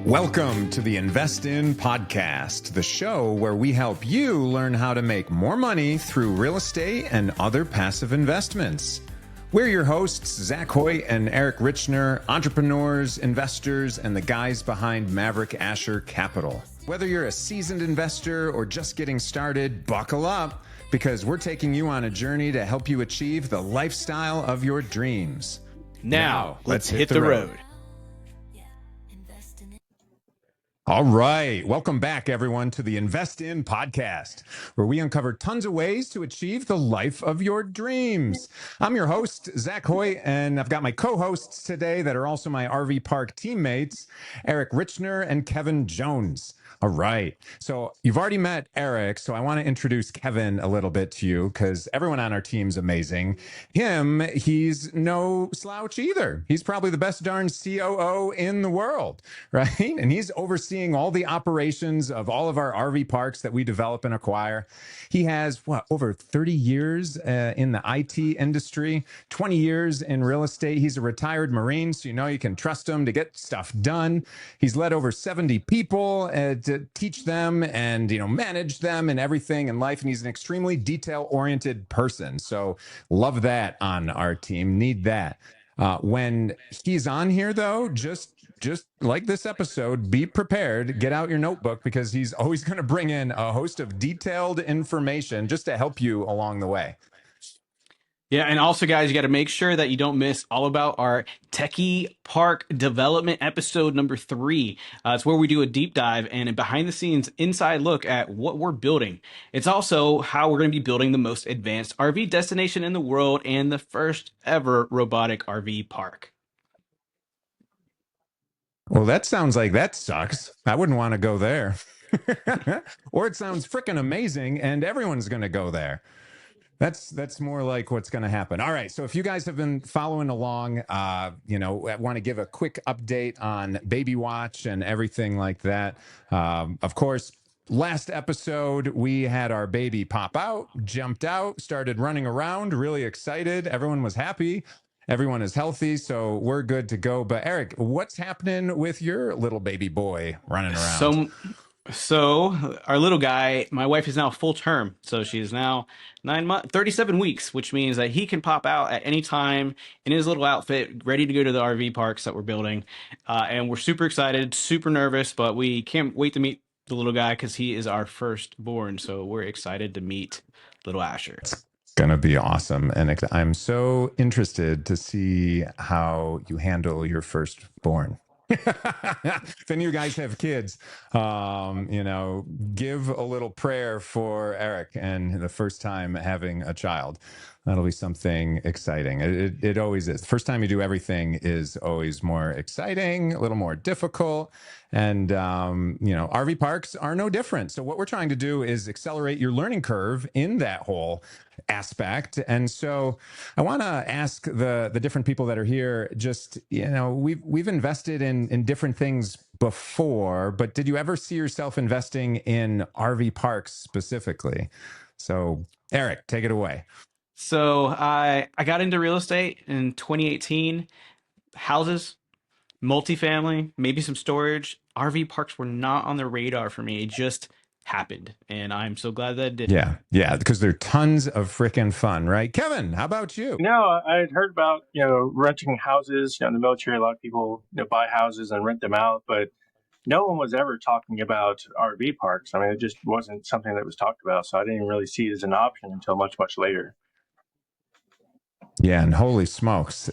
Welcome to the Invest In Podcast, the show where we help you learn how to make more money through real estate and other passive investments. We're your hosts, Zach Hoyt and Eric Richner, entrepreneurs, investors, and the guys behind Maverick Asher Capital. Whether you're a seasoned investor or just getting started, buckle up because we're taking you on a journey to help you achieve the lifestyle of your dreams. Now let's hit the road. All right. Welcome back, everyone, to the Invest In Podcast, where we uncover tons of ways to achieve the life of your dreams. I'm your host, Zach Hoyt, and I've got my co-hosts today that are also my RV park teammates, Eric Richner and Kevin Jones. All right. So you've already met Eric, so I want to introduce Kevin a little bit to you because everyone on our team's amazing. He's no slouch either. He's probably the best darn COO in the world, right? And he's overseeing all the operations of all of our RV parks that we develop and acquire. He has, over 30 years in the IT industry, 20 years in real estate. He's a retired Marine, so you can trust him to get stuff done. He's led over 70 people to teach them and manage them and everything in life, and he's an extremely detail-oriented person. So love that on our team. Need that. When he's on here, though, just like this episode, be prepared. Get out your notebook because he's always going to bring in a host of detailed information just to help you along the way. Yeah, and also, guys, you got to make sure that you don't miss all about our Techie Park Development episode number 3. It's where we do a deep dive and a behind-the-scenes inside look at what we're building. It's also how we're going to be building the most advanced RV destination in the world and the first ever robotic RV park. Well, that sounds like that sucks. I wouldn't want to go there. Or it sounds freaking amazing and everyone's going to go there. That's more like what's going to happen. All right. So if you guys have been following along, I want to give a quick update on Baby Watch and everything like that. Of course, last episode, we had our baby pop out, jumped out, started running around, really excited. Everyone was happy. Everyone is healthy, so we're good to go. But Eric, what's happening with your little baby boy running around? So our little guy, my wife is now full term. So she's now 9 months, 37 weeks, which means that he can pop out at any time in his little outfit, ready to go to the RV parks that we're building. And we're super excited, super nervous, but we can't wait to meet the little guy because he is our firstborn. So we're excited to meet little Asher. It's going to be awesome. And I'm so interested to see how you handle your firstborn. If any of you guys have kids, give a little prayer for Eric and the first time having a child. That'll be something exciting. It always is. The first time you do everything is always more exciting, a little more difficult. And, RV parks are no different. So what we're trying to do is accelerate your learning curve in that whole aspect. And so I want to ask the different people that are here, just, we've invested in different things before, but did you ever see yourself investing in RV parks specifically? So Eric, take it away. So I got into real estate in 2018, houses, multifamily, maybe some storage. RV parks were not on the radar for me. It just happened. And I'm so glad that it did. Yeah, because they're tons of freaking fun, right? Kevin, how about you? I had heard about, renting houses. In the military, a lot of people, buy houses and rent them out, but no one was ever talking about RV parks. I mean, it just wasn't something that was talked about. So I didn't really see it as an option until much, much later. Yeah, and holy smokes.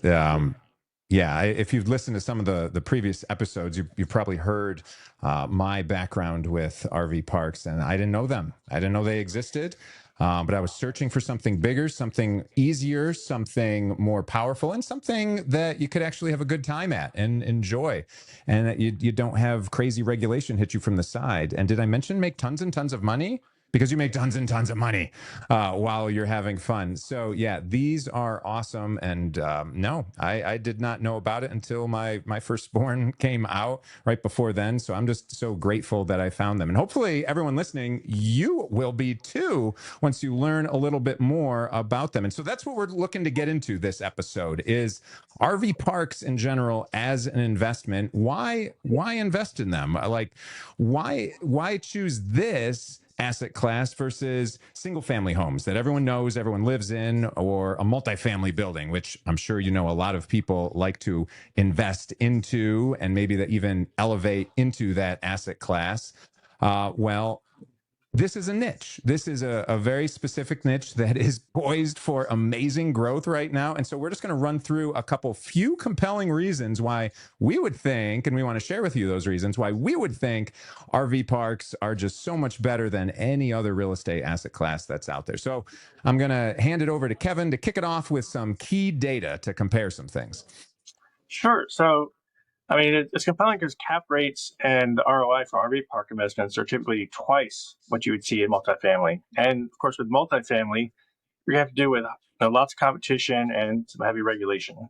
If you've listened to some of the previous episodes, you probably heard my background with RV parks, and I didn't know them. I didn't know they existed, but I was searching for something bigger, something easier, something more powerful, and something that you could actually have a good time at and enjoy, and that you don't have crazy regulation hit you from the side. And did I mention make tons and tons of money? because you make tons and tons of money while you're having fun. So yeah, these are awesome. And no, I did not know about it until my firstborn came out right before then. So I'm just so grateful that I found them. And hopefully everyone listening, you will be too, once you learn a little bit more about them. And so that's what we're looking to get into this episode is RV parks in general as an investment. Why invest in them? Like why choose this asset class versus single family homes that everyone knows, everyone lives in, or a multifamily building, which I'm sure you know a lot of people like to invest into and maybe that even elevate into that asset class. Well, this is a niche. This is a very specific niche that is poised for amazing growth right now. And so we're just going to run through a few compelling reasons why we would think, and we want to share with you those reasons why we would think RV parks are just so much better than any other real estate asset class that's out there. So I'm going to hand it over to Kevin to kick it off with some key data to compare some things. Sure. So, I mean, it's compelling because cap rates and the ROI for RV park investments are typically twice what you would see in multifamily. And of course, with multifamily, you have to do with lots of competition and some heavy regulation.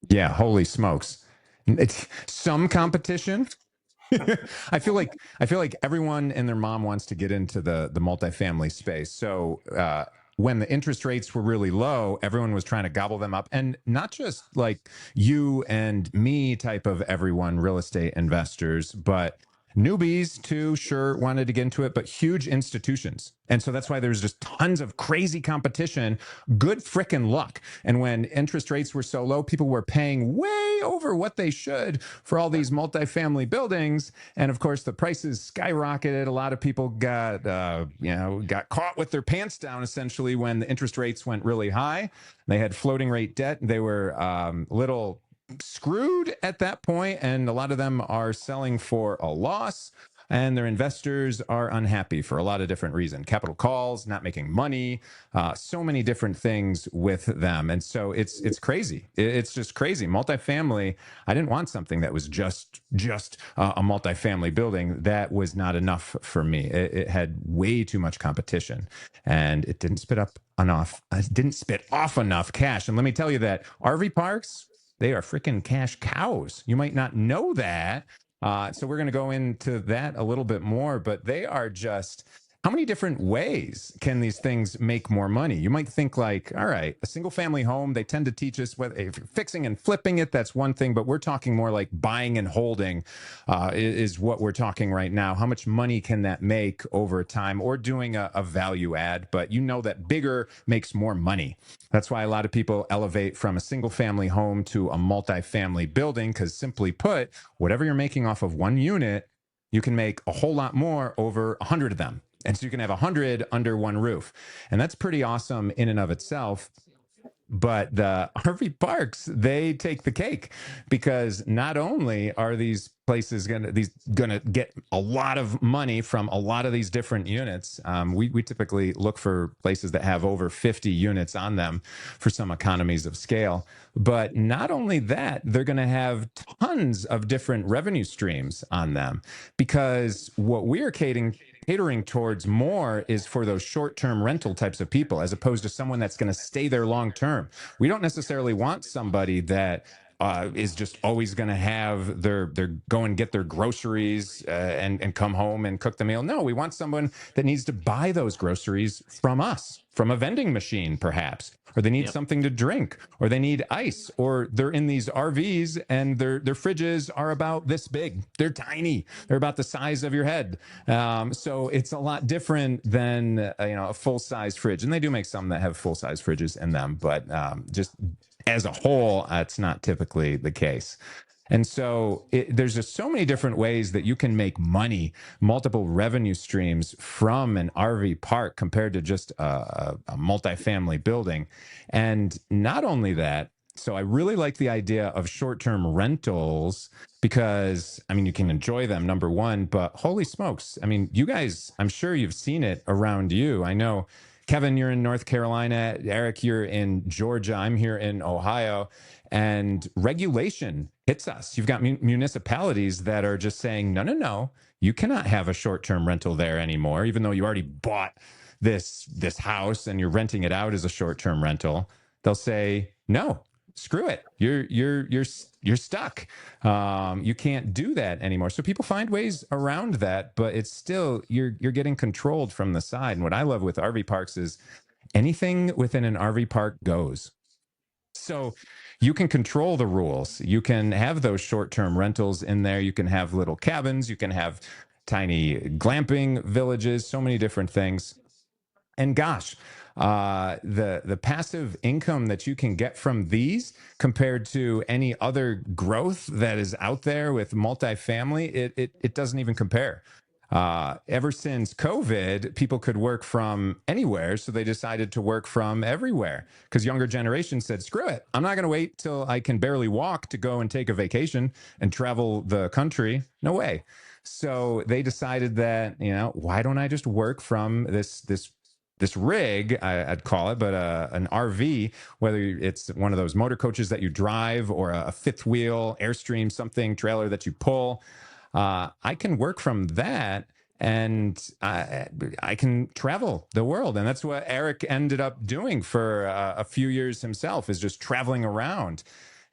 Yeah, holy smokes. It's some competition. I feel like everyone and their mom wants to get into the multifamily space. So when the interest rates were really low, everyone was trying to gobble them up, and not just like you and me type of everyone real estate investors, but newbies too, sure, wanted to get into it, but huge institutions. And so that's why there's just tons of crazy competition, good frickin' luck. And when interest rates were so low, people were paying way over what they should for all these multifamily buildings. And of course, the prices skyrocketed. A lot of people got caught with their pants down essentially when the interest rates went really high. They had floating rate debt. They were little screwed at that point, and a lot of them are selling for a loss, and their investors are unhappy for a lot of different reasons. Capital calls, not making money, so many different things with them. And so it's crazy. It's just crazy. Multifamily, I didn't want something that was just a multifamily building. That was not enough for me. It had way too much competition, and it didn't spit off enough cash. And let me tell you that RV parks, they are freaking cash cows. You might not know that. So we're going to go into that a little bit more, but they are just, how many different ways can these things make more money? You might think like, all right, a single family home, they tend to teach us whether if you're fixing and flipping it, that's one thing, but we're talking more like buying and holding is what we're talking right now. How much money can that make over time, or doing a value add? But you know that bigger makes more money. That's why a lot of people elevate from a single family home to a multifamily building, because simply put, whatever you're making off of one unit, you can make a whole lot more over 100 of them. And so you can have 100 under one roof. And that's pretty awesome in and of itself. But the RV parks, they take the cake, because not only are these places gonna get a lot of money from a lot of these different units. We typically look for places that have over 50 units on them for some economies of scale. But not only that, they're going to have tons of different revenue streams on them, because what we're catering towards more is for those short-term rental types of people, as opposed to someone that's going to stay there long-term. We don't necessarily want somebody that is just always going to have their go and get their groceries and come home and cook the meal. No, we want someone that needs to buy those groceries from us, from a vending machine perhaps, or they need something to drink, or they need ice, or they're in these RVs and their fridges are about this big. They're tiny. They're about the size of your head. So it's a lot different than a full-size fridge. And they do make some that have full-size fridges in them, but just as a whole, it's not typically the case. And so there's just so many different ways that you can make money, multiple revenue streams from an RV park compared to just a multifamily building. And not only that, so I really like the idea of short-term rentals, because, I mean, you can enjoy them, number one, but holy smokes. I mean, you guys, I'm sure you've seen it around you. I know, Kevin, you're in North Carolina. Eric, you're in Georgia. I'm here in Ohio. and regulation hits us. You've got municipalities that are just saying, no, you cannot have a short-term rental there anymore, even though you already bought this house and you're renting it out as a short-term rental. They'll say, no, screw it. You're stuck. You can't do that anymore. So people find ways around that, but it's still, you're getting controlled from the side. And what I love with RV parks is anything within an RV park goes. So you can control the rules. You can have those short-term rentals in there. You can have little cabins. You can have tiny glamping villages, so many different things. And gosh, the passive income that you can get from these compared to any other growth that is out there with multifamily, it doesn't even compare. Ever since COVID, people could work from anywhere, so they decided to work from everywhere because younger generations said, screw it, I'm not going to wait till I can barely walk to go and take a vacation and travel the country. No way. So they decided that, why don't I just work from this rig, I'd call it, but an RV, whether it's one of those motor coaches that you drive or a fifth wheel, Airstream, something, trailer that you pull. I can work from that and I can travel the world. And that's what Eric ended up doing for a few years himself, is just traveling around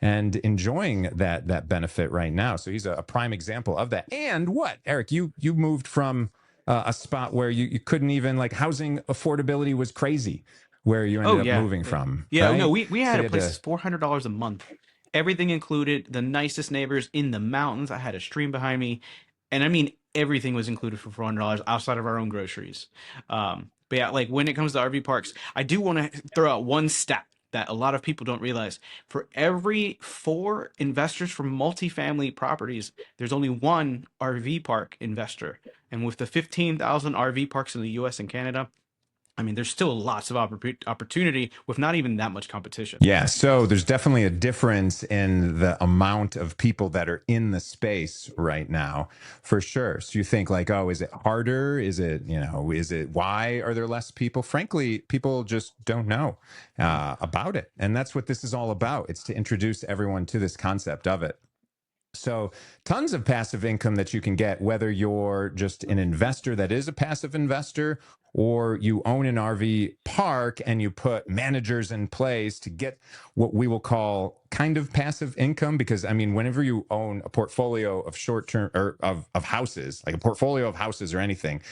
and enjoying that benefit right now. So he's a prime example of that. And what, Eric, you moved from a spot where you couldn't even, like, housing affordability was crazy, where you ended up moving from. Yeah, right? no, we had So a place that's $400 a month, everything included, the nicest neighbors in the mountains. I had a stream behind me, and I mean everything was included for $400 outside of our own groceries. But yeah, like when it comes to RV parks, I do want to throw out one stat that a lot of people don't realize. For every 4 investors from multifamily properties, there's only 1 RV park investor. And with the 15,000 RV parks in the US and Canada, I mean, there's still lots of opportunity with not even that much competition. Yeah, so there's definitely a difference in the amount of people that are in the space right now, for sure. So you think like, oh, is it harder? Is it, why are there less people? Frankly, people just don't know about it. And that's what this is all about. It's to introduce everyone to this concept of it. So tons of passive income that you can get, whether you're just an investor that is a passive investor, or you own an RV park and you put managers in place to get what we will call kind of passive income. Because I mean, whenever you own a portfolio of short-term or of houses, like a portfolio of houses or anything,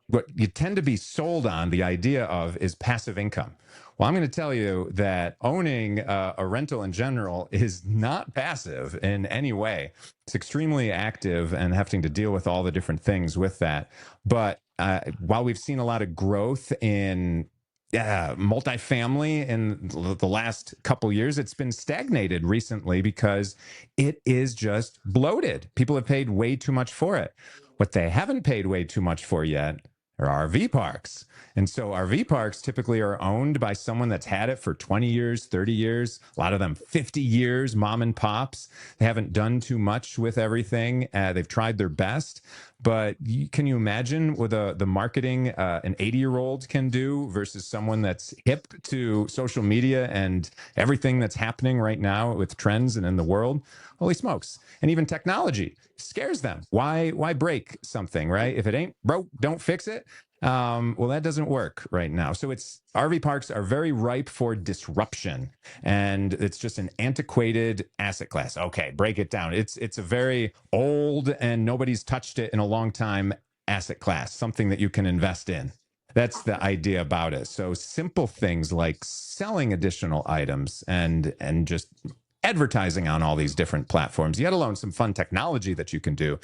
what you tend to be sold on the idea of is passive income. Well, I'm going to tell you that owning a rental in general is not passive in any way. It's extremely active and having to deal with all the different things with that. But while we've seen a lot of growth in multifamily in the last couple years, it's been stagnated recently because it is just bloated. People have paid way too much for it. What they haven't paid way too much for yet are RV parks. And so RV parks typically are owned by someone that's had it for 20 years, 30 years, a lot of them 50 years, mom and pops. They haven't done too much with everything. They've tried their best. But can you imagine with the marketing an 80-year-old can do versus someone that's hip to social media and everything that's happening right now with trends and in the world? Holy smokes. And even technology scares them. Why break something, right? If it ain't broke, don't fix it. Well, that doesn't work right now. So RV parks are very ripe for disruption, and it's just an antiquated asset class. Okay, break it down. It's a very old and nobody's touched it in a long time asset class, something that you can invest in. That's the idea about it. So simple things like selling additional items and just advertising on all these different platforms, yet alone some fun technology that you can do.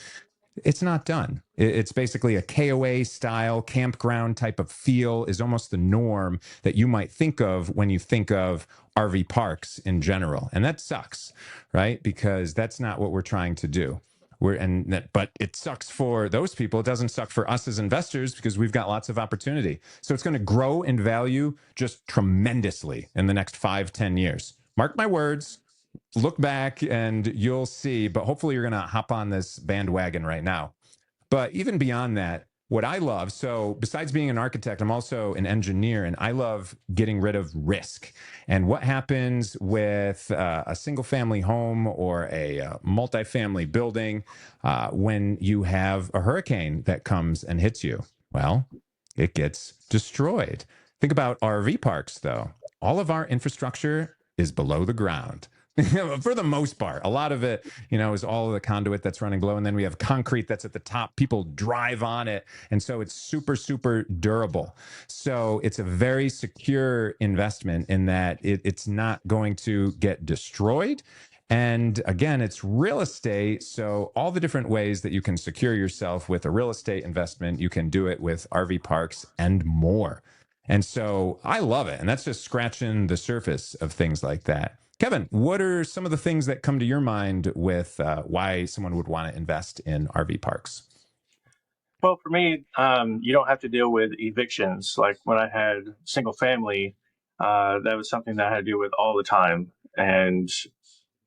It's not done. It's basically a KOA style campground type of feel is almost the norm that you might think of when you think of RV parks in general. And that sucks, right? Because that's not what we're trying to do. But it sucks for those people. It doesn't suck for us as investors because we've got lots of opportunity. So it's going to grow in value just tremendously in the next 5-10 years. Mark my words. Look back and you'll see, but hopefully you're going to hop on this bandwagon right now. But even beyond that, what I love, so besides being an architect, I'm also an engineer, and I love getting rid of risk. And what happens with a single family home or a multifamily building when you have a hurricane that comes and hits you? Well, it gets destroyed. Think about RV parks, though. All of our infrastructure is below the ground. For the most part, a lot of it, is all of the conduit that's running below. And then we have concrete that's at the top. People drive on it. And so it's super, super durable. So it's a very secure investment in that it's not going to get destroyed. And again, it's real estate. So all the different ways that you can secure yourself with a real estate investment, you can do it with RV parks and more. And so I love it. And that's just scratching the surface of things like that. Kevin, what are some of the things that come to your mind with why someone would want to invest in RV parks? Well, for me, you don't have to deal with evictions. Like when I had single family, that was something that I had to deal with all the time. And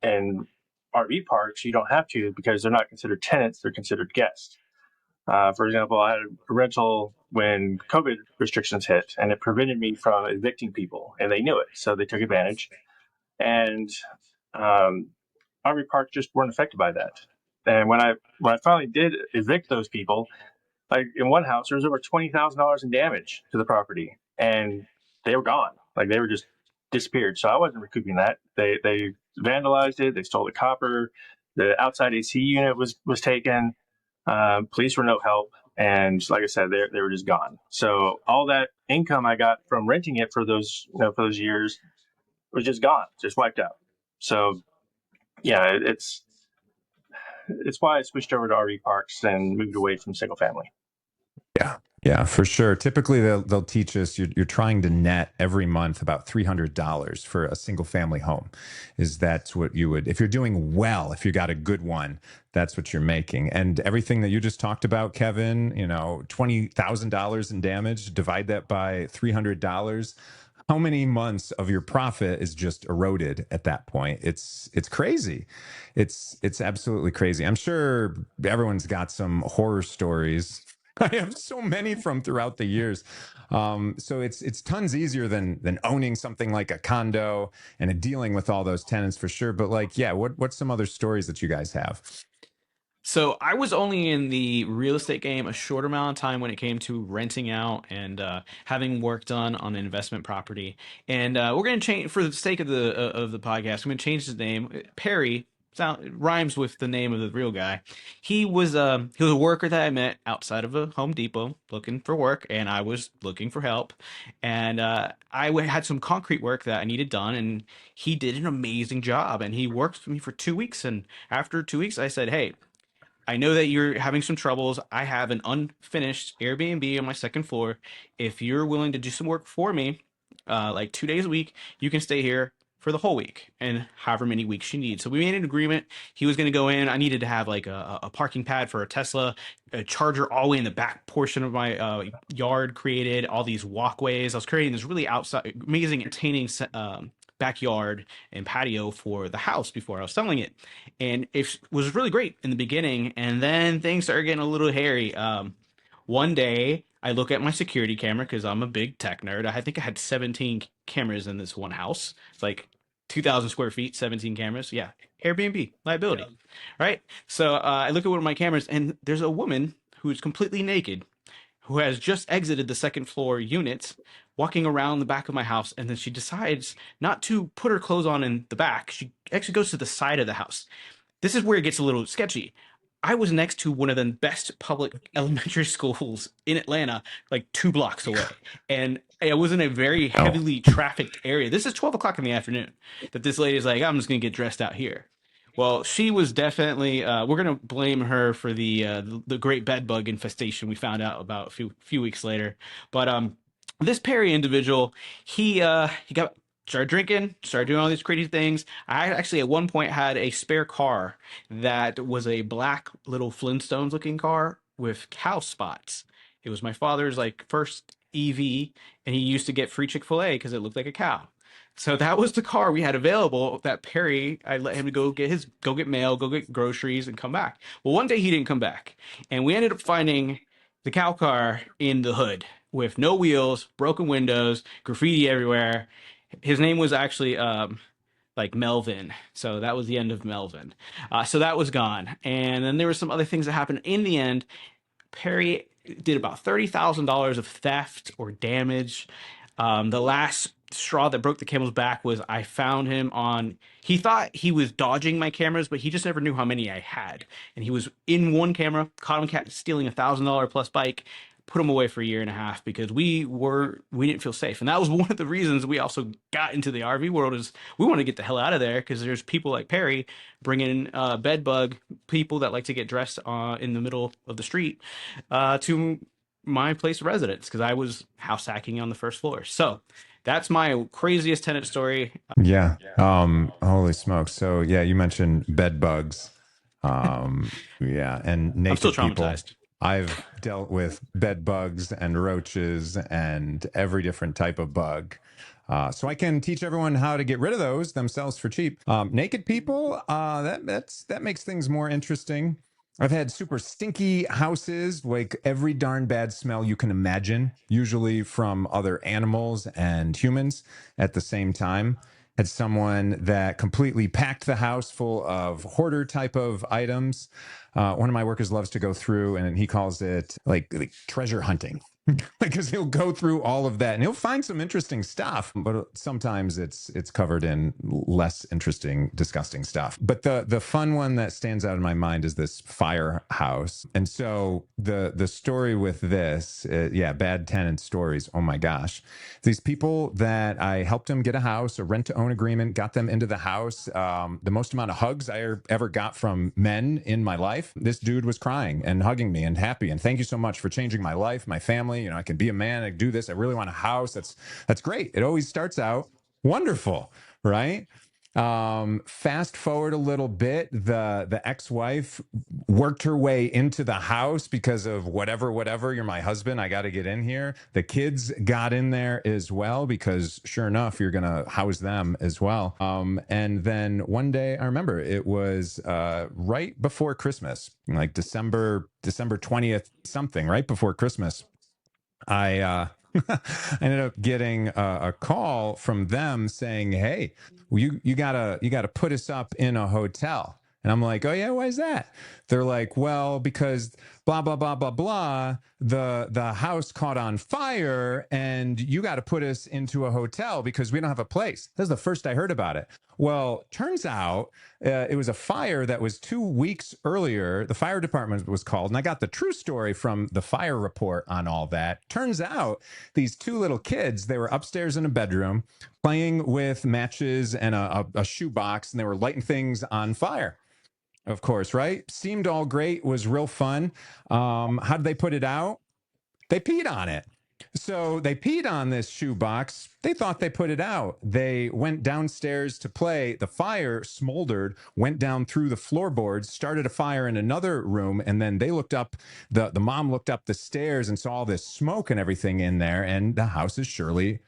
RV parks, you don't have to because they're not considered tenants; they're considered guests. For example, I had a rental when COVID restrictions hit, and it prevented me from evicting people, and they knew it, so they took advantage. And RV parks just weren't affected by that. And when I finally did evict those people, like in one house, there was over $20,000 in damage to the property, and they were gone. Like they were just disappeared. So I wasn't recouping that. They vandalized it. They stole the copper. The outside AC unit was taken. Police were no help, and like I said, they were just gone. So all that income I got from renting it for those for those years was just gone, just wiped out. So yeah, it's why I switched over to RV parks and moved away from single family. Yeah, for sure. Typically, they'll teach us you're trying to net every month about $300 for a single family home. That's what you would, if you're doing well, if you got a good one, that's what you're making. And everything that you just talked about, Kevin, $20,000 in damage, divide that by $300. How many months of your profit is just eroded at that point? It's crazy. It's absolutely crazy. I'm sure everyone's got some horror stories. I have so many from throughout the years. So it's tons easier than owning something like a condo and dealing with all those tenants for sure. But what's some other stories that you guys have? So I was only in the real estate game a short amount of time when it came to renting out and having work done on an investment property. And we're going to change for the sake of the podcast. I'm going to change his name. Perry rhymes with the name of the real guy. He was a worker that I met outside of a Home Depot looking for work, and I was looking for help. And had some concrete work that I needed done, and he did an amazing job. And he worked for me for 2 weeks. And after 2 weeks, I said, "Hey, I know that you're having some troubles. I have an unfinished Airbnb on my second floor. If you're willing to do some work for me, like 2 days a week, you can stay here for the whole week and however many weeks you need." So we made an agreement. He was going to go in. I needed to have like a parking pad for a Tesla, a charger all the way in the back portion of my yard created, all these walkways. I was creating this really amazing, entertaining backyard and patio for the house before I was selling it. And it was really great in the beginning. And then things started getting a little hairy. One day I look at my security camera because I'm a big tech nerd. I think I had 17 cameras in this one house. It's like 2,000 square feet, 17 cameras. Yeah. Airbnb, liability. Yeah. Right. So I look at one of my cameras and there's a woman who's completely naked who has just exited the second floor unit, walking around the back of my house, and then she decides not to put her clothes on in the back. She actually goes to the side of the house. This is where it gets a little sketchy. I was next to one of the best public elementary schools in Atlanta, like 2 blocks away. And it was in a very heavily trafficked area. This is 12 o'clock in the afternoon that this lady's like, "I'm just going to get dressed out here." Well, she was definitely. We're gonna blame her for the great bed bug infestation we found out about a few weeks later. But this Perry individual, he got started drinking, started doing all these crazy things. I actually at one point had a spare car that was a black little Flintstones looking car with cow spots. It was my father's like first EV, and he used to get free Chick-fil-A because it looked like a cow. So that was the car we had available that Perry, I let him go get mail, go get groceries and come back. Well, one day he didn't come back. And we ended up finding the cow car in the hood with no wheels, broken windows, graffiti everywhere. His name was actually like Melvin. So that was the end of Melvin. So that was gone. And then there were some other things that happened. In the end, Perry did about $30,000 of theft or damage. The last straw that broke the camel's back was I found him on. He thought he was dodging my cameras, but he just never knew how many I had. And he was in one camera, caught him stealing $1,000 plus bike, put him away for a year and a half because we didn't feel safe. And that was one of the reasons we also got into the RV world is we want to get the hell out of there because there's people like Perry bringing bed bug people that like to get dressed in the middle of the street to my place of residence because I was house hacking on the first floor. So that's my craziest tenant story. Yeah. Holy smokes. So yeah, you mentioned bed bugs. Yeah, and naked I'm still people. traumatized. I've dealt with bed bugs and roaches and every different type of bug. So I can teach everyone how to get rid of those themselves for cheap. Naked people, that makes things more interesting. I've had super stinky houses, like every darn bad smell you can imagine, usually from other animals and humans at the same time. Had someone that completely packed the house full of hoarder type of items. One of my workers loves to go through and he calls it like treasure hunting. Because he'll go through all of that and he'll find some interesting stuff, but sometimes it's covered in less interesting, disgusting stuff. But the fun one that stands out in my mind is this firehouse. And so the story with this, bad tenant stories. Oh my gosh, these people that I helped them get a house, a rent to own agreement, got them into the house. The most amount of hugs I ever got from men in my life. This dude was crying and hugging me and happy and thank you so much for changing my life, my family. You know, I can be a man, I can do this. I really want a house. That's great. It always starts out wonderful, right? Fast forward a little bit, the ex-wife worked her way into the house because of whatever, you're my husband, I got to get in here. The kids got in there as well because sure enough, you're going to house them as well. And then one day, I remember it was right before Christmas, like December 20th, something, right before Christmas. I ended up getting a call from them saying, "Hey, you gotta put us up in a hotel." And I'm like, "Oh yeah, why is that?" They're like, "Well, because blah blah blah blah blah. The house caught on fire, and you got to put us into a hotel because we don't have a place." This is the first I heard about it. Well, turns out it was a fire that was 2 weeks earlier. The fire department was called, and I got the true story from the fire report on all that. Turns out these two little kids, they were upstairs in a bedroom playing with matches and a shoebox, and they were lighting things on fire. Of course, right? Seemed all great, was real fun. How did they put it out? They peed on it. So they peed on this shoebox. They thought they put it out. They went downstairs to play. The fire smoldered, went down through the floorboards, started a fire in another room, and then they looked up, the mom looked up the stairs and saw all this smoke and everything in there, and the house is surely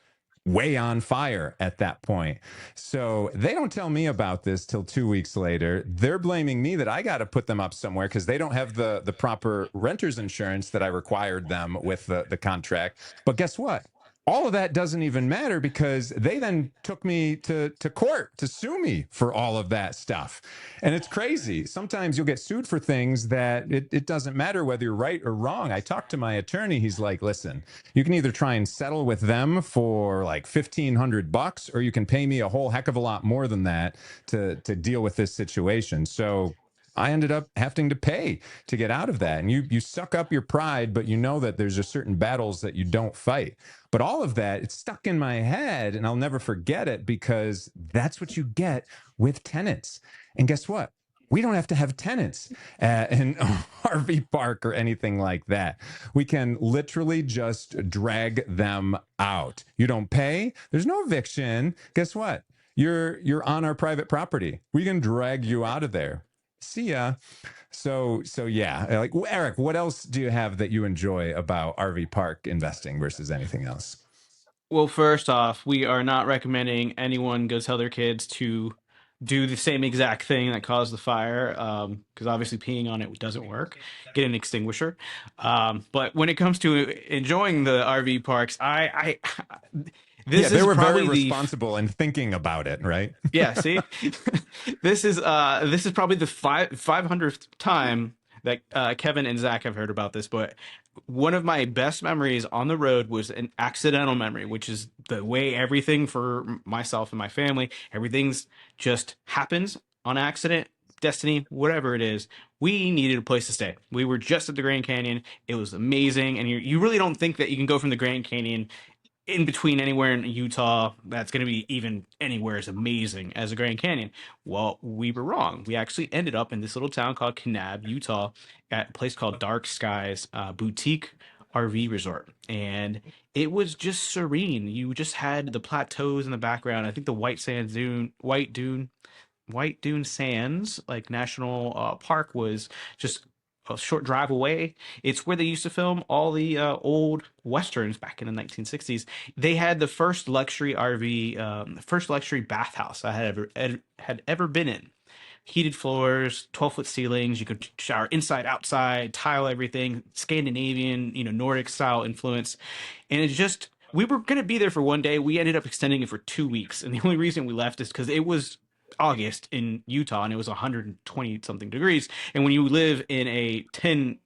way on fire at that point. So they don't tell me about this till 2 weeks later. They're blaming me that I got to put them up somewhere because they don't have the proper renter's insurance that I required them with the contract. But guess what? All of that doesn't even matter because they then took me to court to sue me for all of that stuff. And it's crazy. Sometimes you'll get sued for things that it doesn't matter whether you're right or wrong. I talked to my attorney. He's like, listen, you can either try and settle with them for like $1,500 or you can pay me a whole heck of a lot more than that to deal with this situation. So I ended up having to pay to get out of that. And you suck up your pride, but you know that there's a certain battles that you don't fight. But all of that, it's stuck in my head and I'll never forget it because that's what you get with tenants. And guess what? We don't have to have tenants in RV park or anything like that. We can literally just drag them out. You don't pay. There's no eviction. Guess what? You're on our private property. We can drag you out of there. See ya. So yeah, like Eric, what else do you have that you enjoy about RV park investing versus anything else? Well, first off, we are not recommending anyone go tell their kids to do the same exact thing that caused the fire, because obviously peeing on it doesn't work. Get an extinguisher. But when it comes to enjoying the RV parks, Yeah, this they is were very probably responsible in thinking about it, right? yeah, see, this is probably the 500th time that Kevin and Zach have heard about this, but one of my best memories on the road was an accidental memory, which is the way everything for myself and my family, everything's just happens on accident, destiny, whatever it is. We needed a place to stay. We were just at the Grand Canyon. It was amazing, and you really don't think that you can go from the Grand Canyon in between anywhere in Utah that's going to be even anywhere as amazing as the Grand Canyon. Well, we were wrong. We actually ended up in this little town called Kanab, Utah, at a place called Dark Skies Boutique RV Resort. And it was just serene. You just had the plateaus in the background. I think the White Dune Sands, like National Park, was just a short drive away. It's where they used to film all the old westerns back in the 1960s. They had the first luxury RV, the first luxury bathhouse I had ever been in. Heated floors, 12-foot ceilings. You could shower inside, outside, tile everything. Scandinavian, Nordic style influence, and it's just. We were going to be there for one day. We ended up extending it for 2 weeks. And the only reason we left is because it was August in Utah and it was 120 something degrees. And when you live in a tin,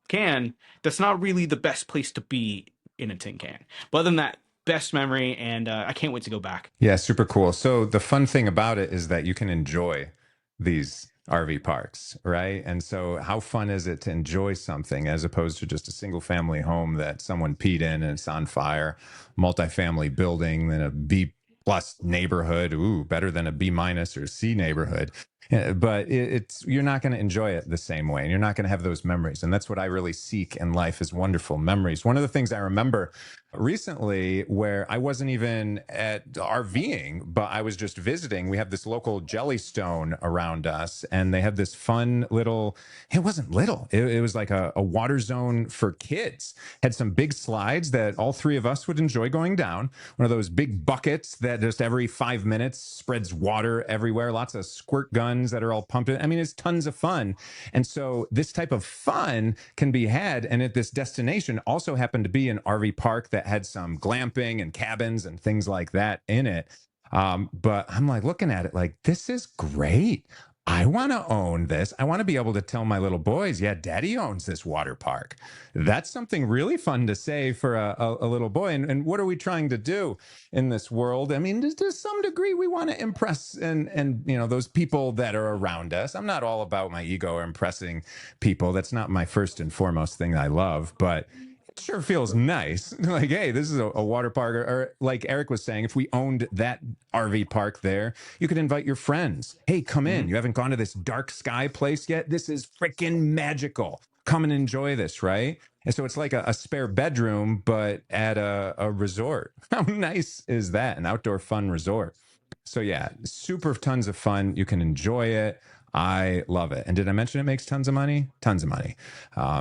can, that's not really the best place to be in a tin can. But other than that, best memory, and I can't wait to go back. Yeah, super cool. So the fun thing about it is that you can enjoy these RV parks, right? And so how fun is it to enjoy something as opposed to just a single family home that someone peed in and it's on fire, multifamily building, then a B plus neighborhood, ooh, better than a B minus or C neighborhood. But it's you're not going to enjoy it the same way, and you're not going to have those memories. And that's what I really seek in life is wonderful memories. One of the things I remember recently where I wasn't even at RVing, but I was just visiting. We have this local Jellystone around us, and they have this fun little, it wasn't little, it was like a water zone for kids. Had some big slides that all three of us would enjoy going down. One of those big buckets that just every 5 minutes spreads water everywhere, lots of squirt guns that are all pumping. I mean, it's tons of fun. And so this type of fun can be had. And at this destination also happened to be an RV park that had some glamping and cabins and things like that in it. But I'm like looking at it like, this is great. I want to own this. I want to be able to tell my little boys, yeah, daddy owns this water park. That's something really fun to say for a little boy. And what are we trying to do in this world? I mean, to some degree, we want to impress and those people that are around us. I'm not all about my ego or impressing people. That's not my first and foremost thing I love, but it sure feels nice. Like, hey, this is a water park. Or like Eric was saying, if we owned that RV park there, you could invite your friends. Hey, come in. You haven't gone to this dark sky place yet? This is freaking magical. Come and enjoy this, right? And so it's like a spare bedroom, but at a resort. How nice is that? An outdoor fun resort. So yeah, super tons of fun. You can enjoy it. I love it. And did I mention it makes tons of money? Tons of money.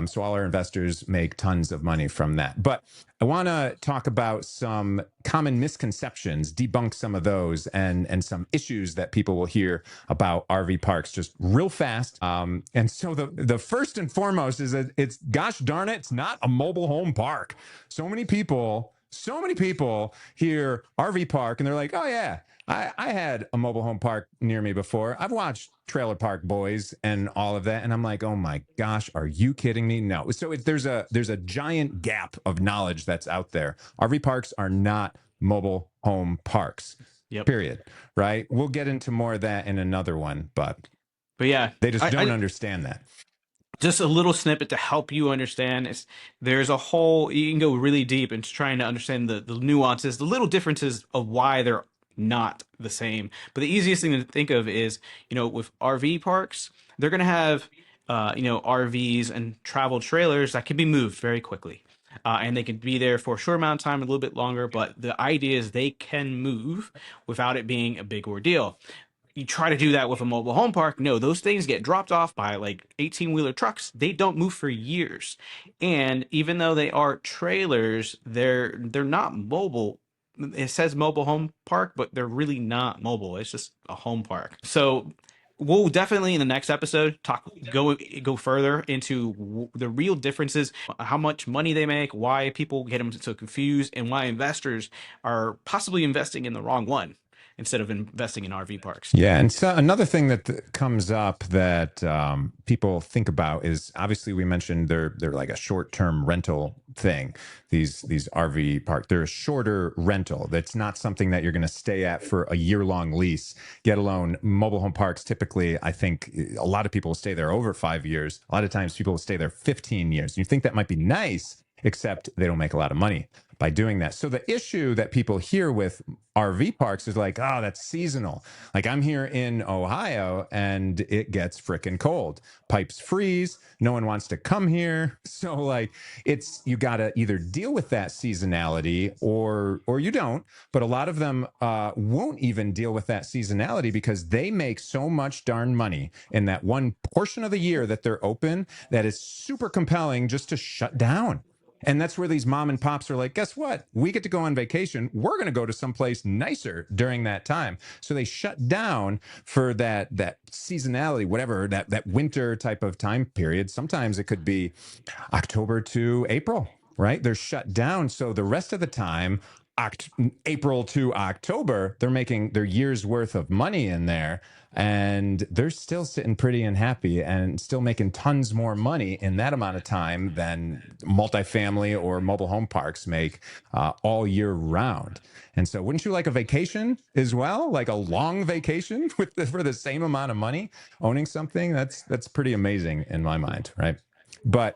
So all our investors make tons of money from that. But I want to talk about some common misconceptions, debunk some of those, and some issues that people will hear about RV parks just real fast. And so the first and foremost is that it's, gosh darn it, it's not a mobile home park. So many people hear RV park and they're like, oh yeah, I had a mobile home park near me before. I've watched Trailer Park Boys and all of that, and I'm like, oh my gosh, are you kidding me? No. So there's a giant gap of knowledge that's out there. RV parks are not mobile home parks. Yep. Period. Right? We'll get into more of that in another one, but yeah, they just don't understand that. Just a little snippet to help you understand. There's a whole, you can go really deep into trying to understand the nuances, the little differences of why they're not the same. But the easiest thing to think of is, with RV parks, they're going to have, RVs and travel trailers that can be moved very quickly. And they can be there for a short amount of time, a little bit longer, but the idea is they can move without it being a big ordeal. You try to do that with a mobile home park, no, those things get dropped off by like 18-wheeler trucks. They don't move for years. And even though they are trailers, they're not mobile it says mobile home park, but they're really not mobile. It's just a home park. So we'll definitely in the next episode go further into the real differences, how much money they make, why people get them so confused, and why investors are possibly investing in the wrong one instead of investing in RV parks. Yeah, and so another thing that comes up that people think about is obviously we mentioned they're like a short-term rental thing. These RV park, they're a shorter rental. That's not something that you're going to stay at for a year-long lease. Get alone, mobile home parks typically, I think a lot of people stay there over 5 years. A lot of times people will stay there 15 years. You think that might be nice, except they don't make a lot of money by doing that. So the issue that people hear with RV parks is like, oh, that's seasonal. Like I'm here in Ohio and it gets frickin' cold. Pipes freeze. No one wants to come here. So like it's, you got to either deal with that seasonality or you don't. But a lot of them won't even deal with that seasonality because they make so much darn money in that one portion of the year that they're open that is super compelling just to shut down. And that's where these mom and pops are like, guess what? We get to go on vacation. We're going to go to someplace nicer during that time. So they shut down for that seasonality, whatever, that winter type of time period. Sometimes it could be October to April, right? They're shut down. So the rest of the time, April to October, they're making their year's worth of money in there. And they're still sitting pretty and happy and still making tons more money in that amount of time than multifamily or mobile home parks make all year round. And so wouldn't you like a vacation as well? Like a long vacation for the same amount of money owning something? That's pretty amazing in my mind, right? But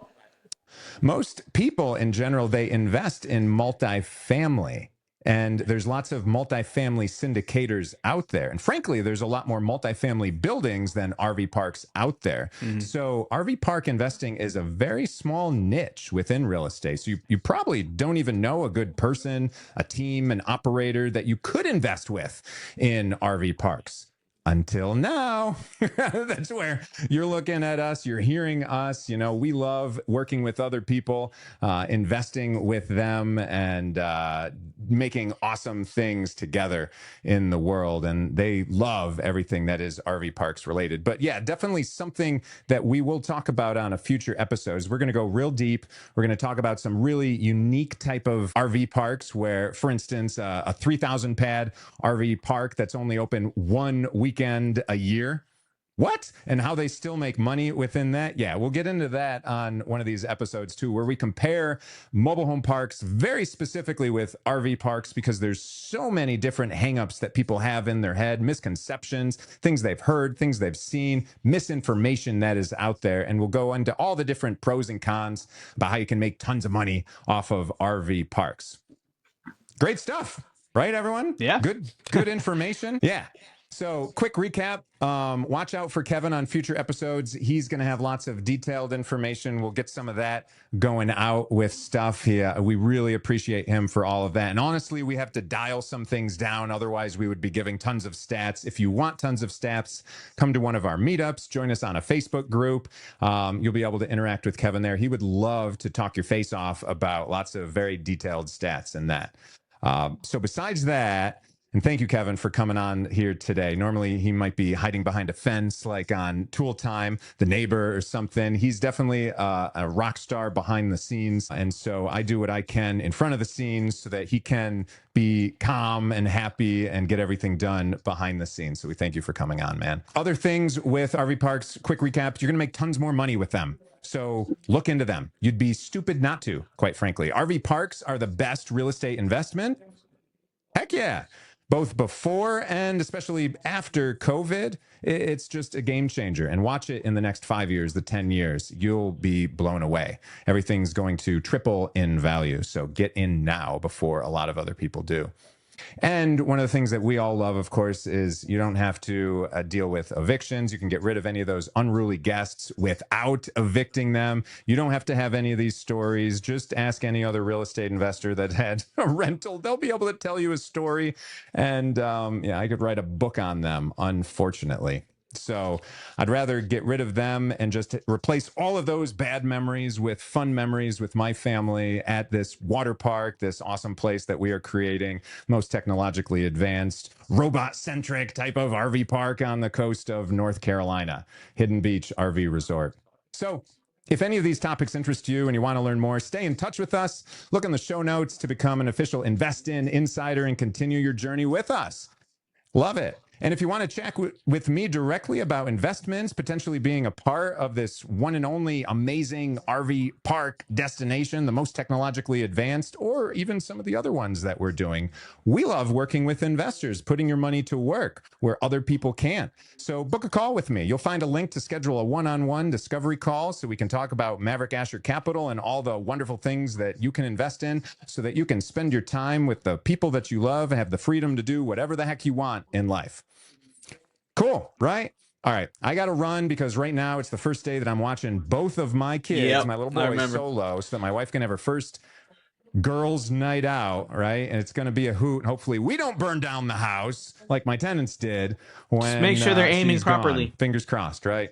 most people in general, they invest in multifamily. And there's lots of multifamily syndicators out there. And frankly, there's a lot more multifamily buildings than RV parks out there. Mm-hmm. So RV park investing is a very small niche within real estate. So you probably don't even know a good person, a team, an operator that you could invest with in RV parks. Until now. That's where you're looking at us, you're hearing us. You know, we love working with other people, investing with them, and making awesome things together in the world. And they love everything that is RV parks related. But yeah, definitely something that we will talk about on a future episodes. We're going to go real deep. We're going to talk about some really unique type of RV parks where, for instance, a 3,000 pad RV park that's only open one weekend a year. What? And how they still make money within that? Yeah, we'll get into that on one of these episodes too, where we compare mobile home parks very specifically with RV parks because there's so many different hangups that people have in their head, misconceptions, things they've heard, things they've seen, misinformation that is out there. And we'll go into all the different pros and cons about how you can make tons of money off of RV parks. Great stuff, right, everyone? Yeah. Good information. Yeah. So quick recap, watch out for Kevin on future episodes. He's going to have lots of detailed information. We'll get some of that going out with stuff. We really appreciate him for all of that. And honestly, we have to dial some things down. Otherwise, we would be giving tons of stats. If you want tons of stats, come to one of our meetups, join us on a Facebook group. You'll be able to interact with Kevin there. He would love to talk your face off about lots of very detailed stats and that. So besides that, and thank you, Kevin, for coming on here today. Normally, he might be hiding behind a fence, like on Tool Time, The Neighbor or something. He's definitely a rock star behind the scenes. And so I do what I can in front of the scenes so that he can be calm and happy and get everything done behind the scenes. So we thank you for coming on, man. Other things with RV parks, quick recap, you're going to make tons more money with them. So look into them. You'd be stupid not to, quite frankly. RV parks are the best real estate investment. Heck yeah. Both before and especially after COVID, it's just a game changer. And watch it in the next 5 years, the 10 years, you'll be blown away. Everything's going to triple in value. So get in now before a lot of other people do. And one of the things that we all love, of course, is you don't have to deal with evictions. You can get rid of any of those unruly guests without evicting them. You don't have to have any of these stories. Just ask any other real estate investor that had a rental. They'll be able to tell you a story. And yeah, I could write a book on them, unfortunately. So I'd rather get rid of them and just replace all of those bad memories with fun memories with my family at this water park, this awesome place that we are creating, most technologically advanced, robot-centric type of RV park on the coast of North Carolina, Hidden Beach RV Resort. So if any of these topics interest you and you want to learn more, stay in touch with us. Look in the show notes to become an official Invest In Insider and continue your journey with us. Love it. And if you want to chat with me directly about investments, potentially being a part of this one and only amazing RV park destination, the most technologically advanced, or even some of the other ones that we're doing, we love working with investors, putting your money to work where other people can't. So book a call with me. You'll find a link to schedule a one-on-one discovery call so we can talk about Maverick Asher Capital and all the wonderful things that you can invest in so that you can spend your time with the people that you love and have the freedom to do whatever the heck you want in life. Cool, right? All right, I got to run because right now it's the first day that I'm watching both of my kids, my little boys solo, so that my wife can have her first girls' night out, right? And it's going to be a hoot. Hopefully we don't burn down the house like my tenants did when Just make sure they're aiming properly. Gone. Fingers crossed, right?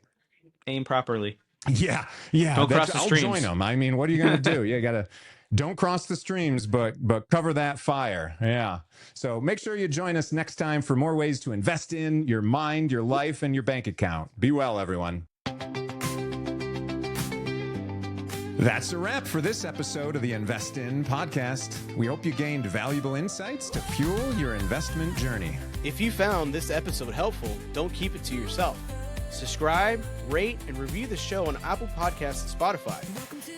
Aim properly. Yeah. Don't cross the streams. I'll join them. I mean, what are you going to do? You got to... Don't cross the streams, but cover that fire. Yeah. So make sure you join us next time for more ways to invest in your mind, your life, and your bank account. Be well, everyone. That's a wrap for this episode of the Invest In podcast. We hope you gained valuable insights to fuel your investment journey. If you found this episode helpful, don't keep it to yourself. Subscribe, rate, and review the show on Apple Podcasts and Spotify.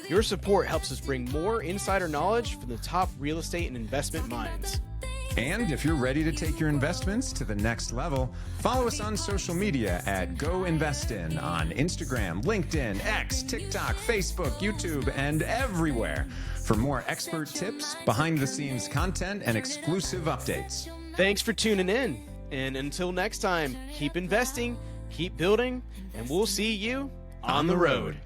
Your support helps us bring more insider knowledge from the top real estate and investment minds. And if you're ready to take your investments to the next level, follow us on social media at Go Invest In on Instagram, LinkedIn, X, TikTok, Facebook, YouTube, and everywhere for more expert tips, behind-the-scenes content, and exclusive updates. Thanks for tuning in. And until next time, keep investing, keep building, and we'll see you on the road.